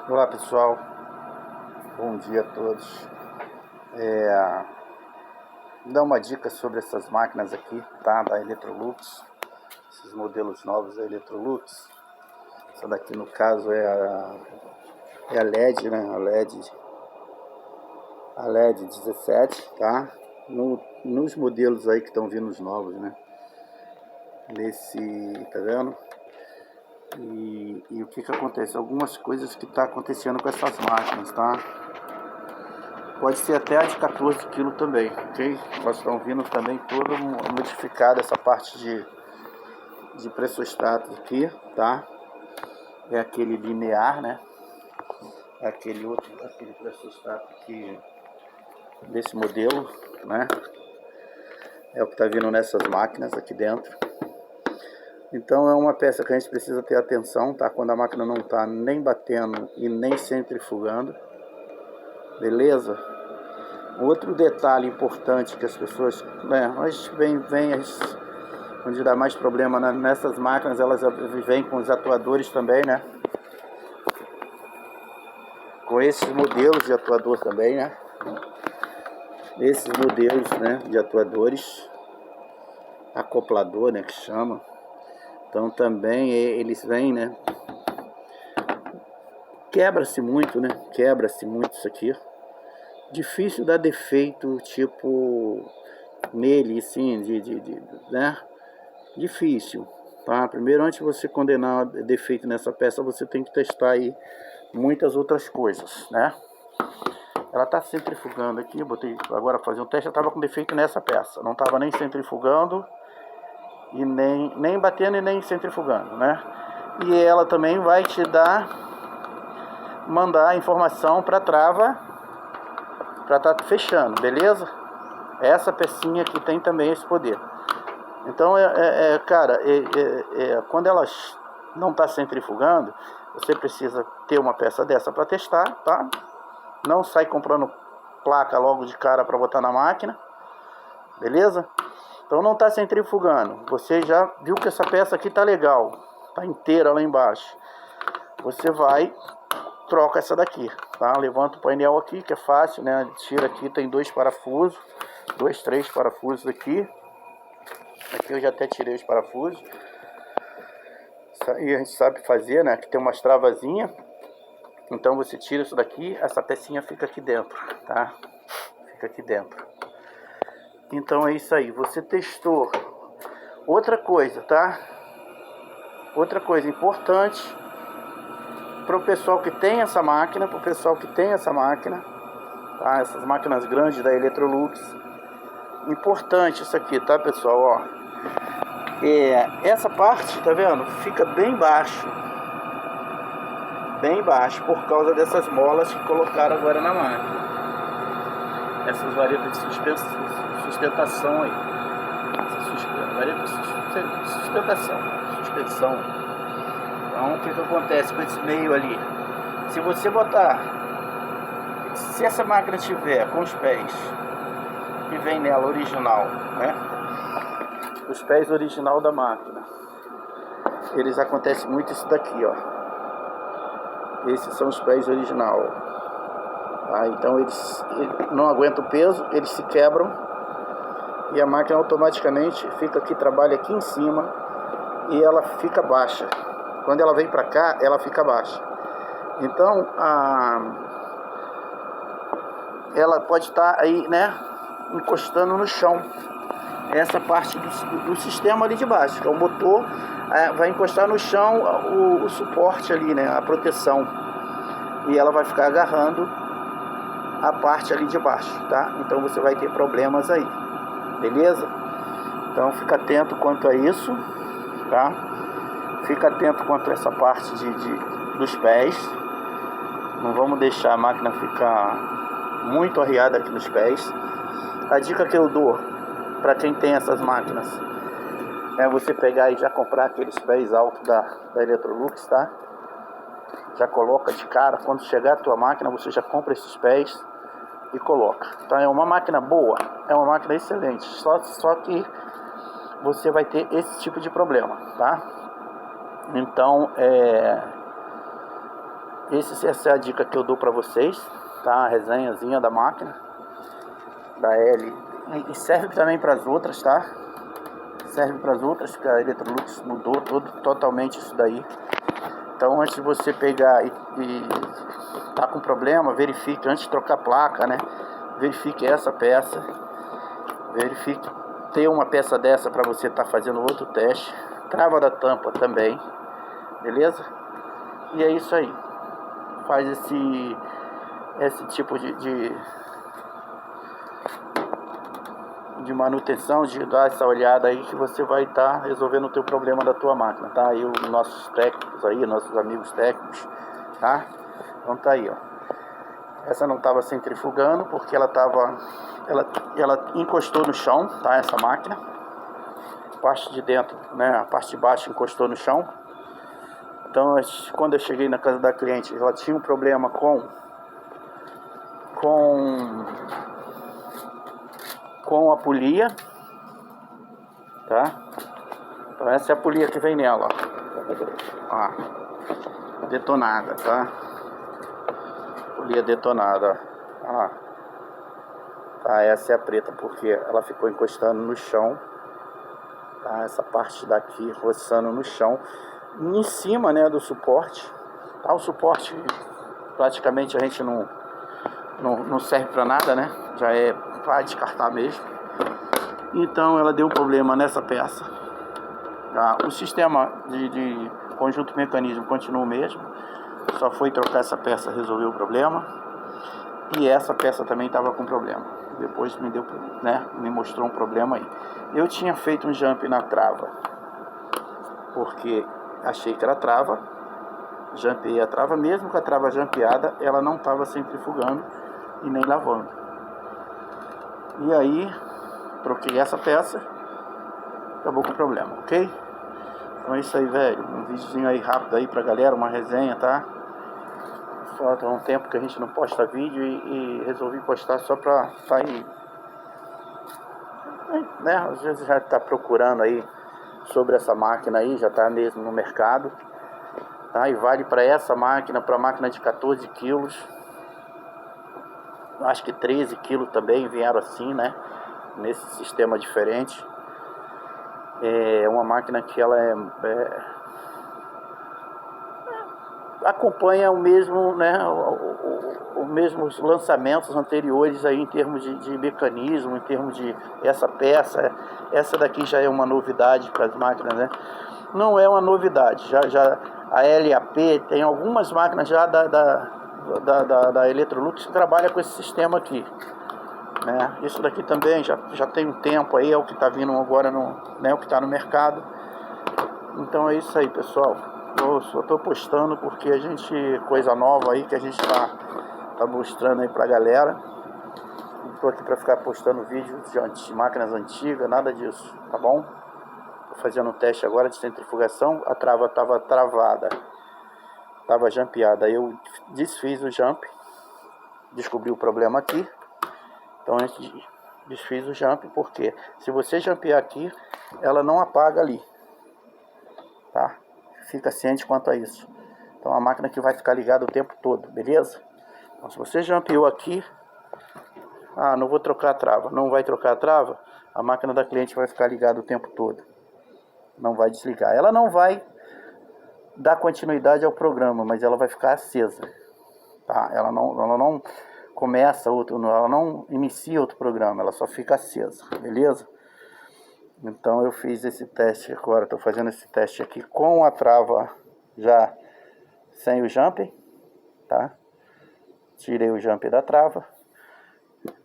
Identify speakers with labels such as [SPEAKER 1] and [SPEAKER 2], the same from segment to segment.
[SPEAKER 1] Olá pessoal, bom dia a todos. É, Vou dar uma dica sobre essas máquinas aqui, tá? Da Electrolux, esses modelos novos da Electrolux. Essa daqui no caso é a LED, né? A LED 17, tá? Nos modelos aí que estão vindo os novos, né? Tá vendo? E o que acontece? Algumas coisas que tá acontecendo com essas máquinas, tá? Pode ser até a de 14 kg também, ok? Elas estão vindo também toda modificada, essa parte de pressostato aqui, tá? É aquele linear, né? É aquele pressostato aqui desse modelo, né? É o que está vindo nessas máquinas aqui dentro. Então é uma peça que a gente precisa ter atenção, tá? Quando a máquina não está nem batendo e nem centrifugando, beleza? Outro detalhe importante que as pessoas, né, onde dá mais problema nessas máquinas, elas vêm com os atuadores também, né? Com esses modelos de atuador também, né? Esses modelos, né, de atuadores, acoplador, né, que chama. Então também eles vêm, né? Quebra-se muito, né? Quebra-se muito isso aqui. Difícil dar defeito, tipo, nele, assim, né? Difícil, tá? Primeiro, antes de você condenar defeito nessa peça, você tem que testar aí muitas outras coisas, né? Ela tá centrifugando aqui, eu botei agora fazer um teste, eu tava com defeito nessa peça, não tava nem centrifugando e nem batendo e nem centrifugando, né? E ela também vai te mandar a informação para trava para tá fechando, beleza? Essa pecinha aqui tem também esse poder. Então, cara, quando ela não está centrifugando, você precisa ter uma peça dessa para testar, tá? Não sai comprando placa logo de cara para botar na máquina, beleza? Então não está centrifugando. Você já viu que essa peça aqui tá legal, tá inteira lá embaixo. Você vai, troca essa daqui, tá? Levanta o painel aqui, que é fácil, né? Tira aqui, tem três parafusos aqui. Aqui eu já até tirei os parafusos. E a gente sabe fazer, né? Que tem umas travazinhas. Então você tira isso daqui, essa pecinha fica aqui dentro, tá? Fica aqui dentro. Então é isso aí, você testou. Outra coisa, tá? Outra coisa importante para o pessoal que tem essa máquina, tá? Essas máquinas grandes da Electrolux. Importante isso aqui, tá, pessoal? Ó, essa parte, tá vendo? Fica bem baixo, por causa dessas molas que colocaram agora na máquina. Essas varetas de sustentação aí. Vareta de suspensão. Então o que acontece com esse meio ali? Se essa máquina tiver com os pés que vem nela original, né? Os pés original da máquina, eles acontece muito isso daqui, ó. Esses são os pés original, tá? Então eles não aguentam o peso, eles se quebram e a máquina automaticamente fica aqui, trabalha aqui em cima e ela fica baixa. Quando ela vem para cá, ela fica baixa. Então ela pode estar aí, né, encostando no chão. Essa parte do sistema ali de baixo, que é o motor, vai encostar no chão o suporte ali, né, a proteção, e ela vai ficar agarrando a parte ali de baixo, tá? Então você vai ter problemas aí, beleza? Então fica atento quanto a isso, tá? Fica atento quanto a essa parte dos pés. Não vamos deixar a máquina ficar muito arriada aqui nos pés. A dica que eu dou para quem tem essas máquinas é você pegar e já comprar aqueles pés altos da Electrolux, tá? Já coloca de cara, quando chegar a tua máquina, você já compra esses pés e coloca. Então é uma máquina boa, é uma máquina excelente, só que você vai ter esse tipo de problema, tá? Então essa é a dica que eu dou para vocês, tá? A resenhazinha da máquina da L, e serve também para as outras, tá? Serve para as outras, que a Electrolux mudou totalmente isso daí. Então, antes de você pegar e tá com problema, verifique antes de trocar a placa, né? Verifique essa peça, verifique ter uma peça dessa para você estar fazendo outro teste. Trava da tampa também, beleza? E é isso aí. Faz esse tipo de manutenção, de dar essa olhada aí, que você vai estar resolvendo o teu problema da tua máquina, tá? Aí os nossos técnicos aí, nossos amigos técnicos, tá? Então tá aí, ó. Essa não estava centrifugando porque ela encostou no chão, tá? Essa máquina, a parte de dentro, né? A parte de baixo encostou no chão. Então, quando eu cheguei na casa da cliente, ela tinha um problema com a polia, tá? Então essa é a polia que vem nela, ó, detonada, tá? Polia detonada, ó. Tá, essa é a preta porque ela ficou encostando no chão, tá? Essa parte daqui roçando no chão, em cima, né, do suporte, tá? O suporte praticamente a gente não serve para nada, né? Já é para descartar mesmo. Então ela deu um problema nessa peça, tá? O sistema de conjunto mecanismo continua o mesmo, só foi trocar essa peça, resolveu o problema. E essa peça também estava com problema, depois me mostrou um problema aí. Eu tinha feito um jump na trava porque achei que era trava, jumpei a trava, mesmo com a trava jumpeada ela não estava centrifugando e nem lavando. E aí troquei essa peça, acabou com o problema, ok? Então é isso aí, velho. Um videozinho aí rápido aí pra galera, uma resenha, tá? Falta um tempo que a gente não posta vídeo e resolvi postar só pra tá aí, né? Às vezes já tá procurando aí sobre essa máquina aí, já tá mesmo no mercado, tá? E vale pra essa máquina, pra máquina de 14 quilos, acho que 13 quilos também vieram assim, né? Nesse sistema diferente. É uma máquina que ela acompanha o mesmo, né, os mesmos lançamentos anteriores aí em termos de mecanismo, em termos de essa peça. Essa daqui já é uma novidade para as máquinas, né? Não é uma novidade, já a LAP tem algumas máquinas já da Electrolux que trabalha com esse sistema aqui, né? Isso daqui também já tem um tempo aí, é o que está vindo agora, né, o que está no mercado. Então é isso aí, pessoal. Eu só estou postando porque a gente, coisa nova aí que a gente tá mostrando aí pra galera. Não tô aqui para ficar postando vídeos de máquinas antigas, nada disso, tá bom? Tô fazendo um teste agora de centrifugação, a trava estava travada, estava jumpeada. Aí eu desfiz o jump, descobri o problema aqui. Então a gente desfiz o jump, porque se você jumpear aqui, ela não apaga ali, tá? Fica ciente quanto a isso. Então a máquina que vai ficar ligada o tempo todo, beleza? Então, se você jumpeou aqui, não vou trocar a trava, não vai trocar a trava, a máquina da cliente vai ficar ligada o tempo todo, não vai desligar. Ela não vai dar continuidade ao programa, mas ela vai ficar acesa, tá? Ela não começa outro, ela não inicia outro programa, ela só fica acesa, beleza? Então eu fiz esse teste agora, estou fazendo esse teste aqui com a trava já sem o jumper, tá? Tirei o jumper da trava.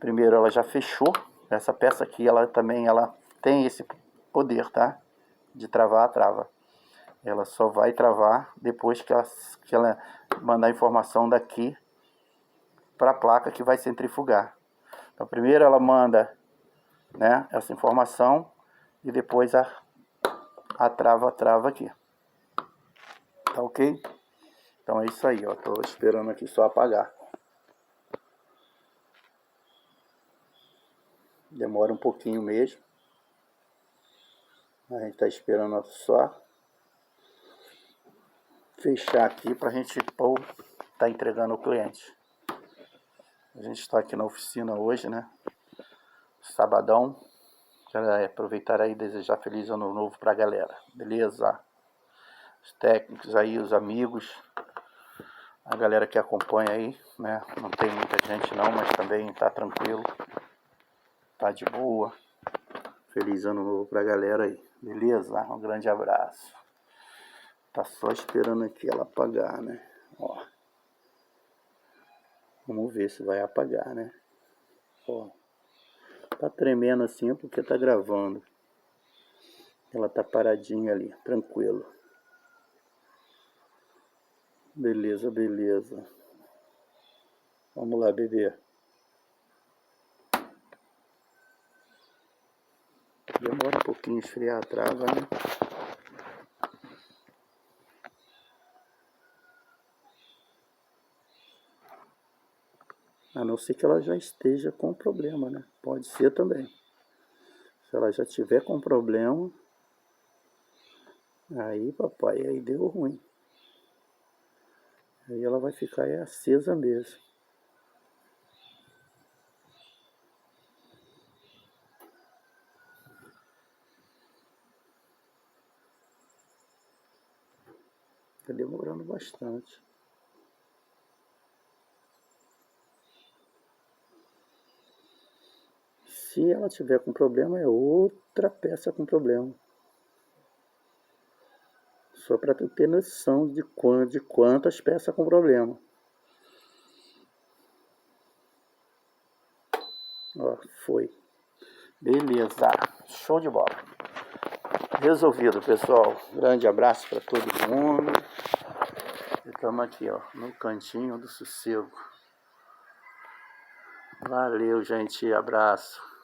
[SPEAKER 1] Primeiro ela já fechou. Essa peça aqui, ela tem esse poder, tá? De travar a trava. Ela só vai travar depois que ela mandar a informação daqui para a placa que vai centrifugar. Então primeiro ela manda, né, essa informação e depois a trava aqui. Tá ok? Então é isso aí, ó. Tô esperando aqui só apagar. Demora um pouquinho mesmo. A gente tá esperando só fechar aqui pra gente pôr tá entregando ao cliente. A gente está aqui na oficina hoje, né? Sabadão. Quero aproveitar aí e desejar feliz ano novo pra galera, beleza? Os técnicos aí, os amigos, a galera que acompanha aí, né? Não tem muita gente não, mas também tá tranquilo, tá de boa. Feliz ano novo pra galera aí, beleza? Um grande abraço. Tá só esperando aqui ela apagar, né? Ó. Vamos ver se vai apagar, né? Ó. Tá tremendo assim porque tá gravando. Ela tá paradinha ali, tranquilo. Beleza, beleza. Vamos lá, bebê. Demora um pouquinho esfriar a trava, né? A não ser que ela já esteja com problema, né? Pode ser também. Se ela já tiver com problema, aí, papai, aí deu ruim. Aí ela vai ficar acesa mesmo. Tá demorando bastante. Se ela tiver com problema, é outra peça com problema. Só para tu ter noção de quantas peças com problema. Ó, foi. Beleza. Show de bola. Resolvido, pessoal. Grande abraço para todo mundo. Estamos aqui, ó, no cantinho do sossego. Valeu, gente. Abraço.